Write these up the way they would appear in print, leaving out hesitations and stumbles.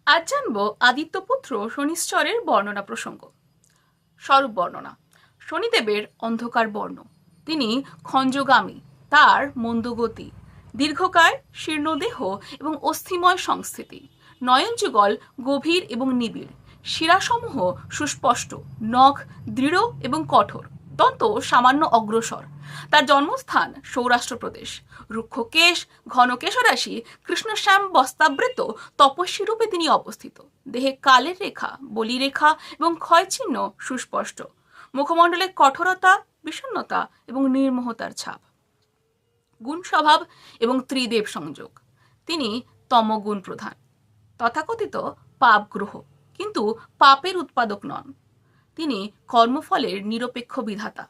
আজ জানবো আদিত্যপুত্র শনিশ্চরের বর্ণনা প্রসঙ্গ। স্বরূপ বর্ণনা। শনিদেবের অন্ধকার বর্ণ, তিনি খঞ্জগামী, তার মন্দগতি, দীর্ঘকায়, শীর্ণদেহ এবং অস্থিময় সংস্থিতি, নয়নযুগল গভীর এবং নিবিড়, শিরাসমূহ সুস্পষ্ট, নখ দৃঢ় এবং কঠোর, দন্ত সামান্য অগ্রসর। তার জন্মস্থান সৌরাষ্ট্র প্রদেশ। রুক্ষ কেশ, ঘন কেশরাশি, কৃষ্ণশ্যাম বস্ত্রাবৃত তপস্বী রূপে তিনি অবস্থিত। দেহে কালের রেখা, বলিরেখা এবং ক্ষয়চিহ্ন সুস্পষ্ট। মুখমণ্ডলে কঠোরতা, বিষণ্ণতা এবং নির্মোহতার ছাপ। গুণ স্বভাব এবং ত্রিদেব সংযোগ। তিনি তমগুণ প্রধান, তথাকথিত পাপ গ্রহ, কিন্তু পাপের উৎপাদক নন। তিনি কর্মফলের নিরপেক্ষ বিধাতা।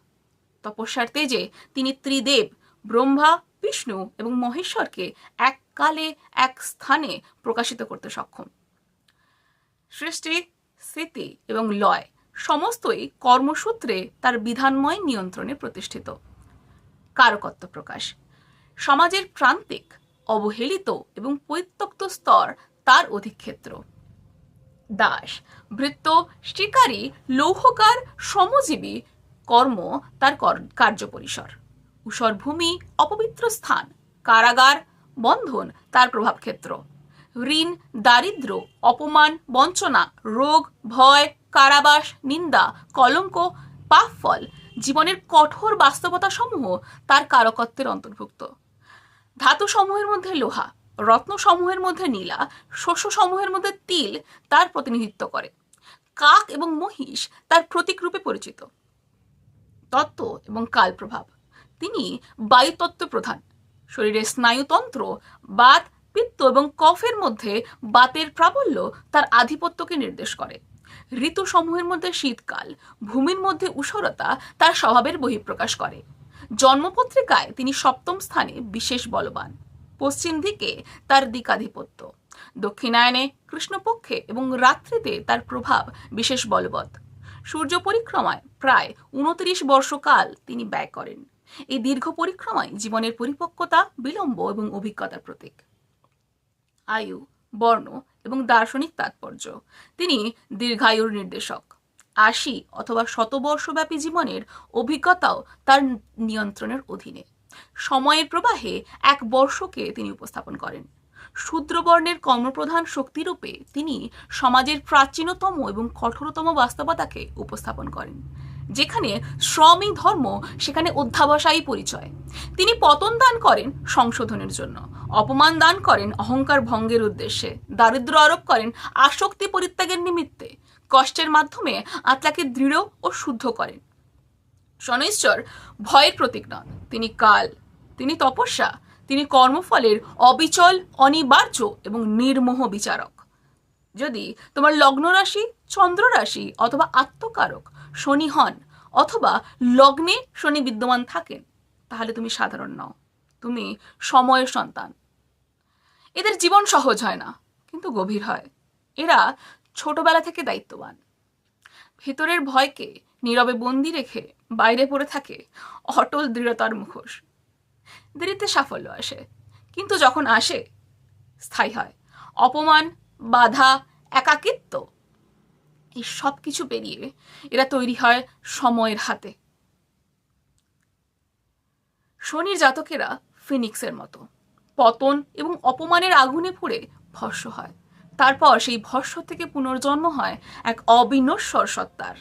তপস্যার তেজে তিনি ত্রিদেব ব্রহ্মা, বিষ্ণু এবং মহেশ্বরকে এককালে এক স্থানে প্রকাশিত করতে সক্ষম। সৃষ্টি, স্থিতি এবং লয় সমস্তই কর্মসূত্রে তার বিধানময় নিয়ন্ত্রণে প্রতিষ্ঠিত। কারকত্ব প্রকাশ। সমাজের প্রান্তিক, অবহেলিত এবং পরিত্যক্ত স্তর তার অধিক্ষেত্র। দাস, ভৃত্য, শিকারী, লৌহকার, শ্রমজীবী কর্ম তার কার্যপরিসর। ঊষর ভূমি, অপবিত্র স্থান, কারাগার, বন্ধন তার প্রভাবক্ষেত্র। ঋণ, দারিদ্র, অপমান, বঞ্চনা, রোগ, ভয়, কারাবাস, নিন্দা, কলঙ্ক, পাপফল, জীবনের কঠোর বাস্তবতা সমূহ তার কারকত্বের অন্তর্ভুক্ত। ধাতু সমূহের মধ্যে লোহা, রত্ন সমূহের মধ্যে নীলা, শস্য সমূহের মধ্যে তিল তার প্রতিনিধিত্ব করে। কাক এবং মহিষ তার প্রতীক রূপে পরিচিত। তত্ত্ব এবং কাল প্রভাব। তিনি বায়ুতত্ত্ব প্রধান। শরীরের স্নায়ুতন্ত্র, বাত, পিত্ত এবং কফের মধ্যে বাতের প্রাবল্য তার আধিপত্যকে নির্দেশ করে। ঋতুসমূহের মধ্যে শীতকাল, ভূমির মধ্যে ঊষরতা তার স্বভাবের বহিঃপ্রকাশ করে। জন্মপত্রিকায় তিনি সপ্তম স্থানে বিশেষ বলবান। পশ্চিম দিকে তার দিকাধিপত্য। দক্ষিণায়নে, কৃষ্ণপক্ষে এবং রাত্রিতে তার প্রভাব বিশেষ বলবৎ। সূর্য পরিক্রমায় প্রায় 29 বর্ষকাল তিনি ব্যয় করেন। এই দীর্ঘ পরিক্রমায় জীবনের পরিপক্কতা, বিলম্ব এবং অভিজ্ঞতার প্রতীক। আয়ু, বর্ণ এবং দার্শনিক তাৎপর্য। তিনি দীর্ঘায়ুর নির্দেশক। 80 অথবা শতবর্ষব্যাপী জীবনের অভিজ্ঞতাও তার নিয়ন্ত্রণের অধীনে। সময়ের প্রবাহে এক বর্ষকে তিনি উপস্থাপন করেন। শূদ্রবর্ণের কর্মপ্রধান শক্তিরূপে তিনি সমাজের প্রাচীনতম এবং কঠোরতম বাস্তবতাকে উপস্থাপন করেন। যেখানে শ্রমই ধর্ম, সেখানে অধ্যাবসায়ী পরিচয়। তিনি পতন দান করেন সংশোধনের জন্য, অপমান দান করেন অহংকার ভঙ্গের উদ্দেশ্যে, দারিদ্র আরোপ করেন আসক্তি পরিত্যাগের নিমিত্তে, কষ্টের মাধ্যমে আত্মাকে দৃঢ় ও শুদ্ধ করেন। শনৈশ্চর ভয়ের প্রতীক নন, তিনি কাল, তিনি তপস্যা, তিনি কর্মফলের অবিচল, অনিবার্য এবং নির্মোহ বিচারক। যদি তোমার লগ্ন রাশি, চন্দ্র রাশি অথবা আত্মকারক শনি হন, অথবা লগ্নে শনি বিদ্যমান থাকেন, তাহলে তুমি সাধারণ নও, তুমি সময়ের সন্তান। এদের জীবন সহজ হয় না, কিন্তু গভীর হয়। এরা ছোটবেলা থেকে দায়িত্ববান। ভেতরের ভয়কে নীরবে বন্দি রেখে বাইরে পড়ে থাকে অটল দৃঢ়তার মুখোশ। দেরিতে সাফল্য আসে, কিন্তু যখন আসে স্থায়ী হয়। অপমান, বাধা, একাকিত্ব, এই সব কিছু পেরিয়ে এরা তৈরি হয় সময়ের হাতে। শনির জাতকেরা ফিনিক্সের মতো, পতন এবং অপমানের আগুনে পুড়ে ভস্ম হয়। তারপর সেই ভস্ম থেকে পুনর্জন্ম হয় এক অবিনশ্বর সত্তার।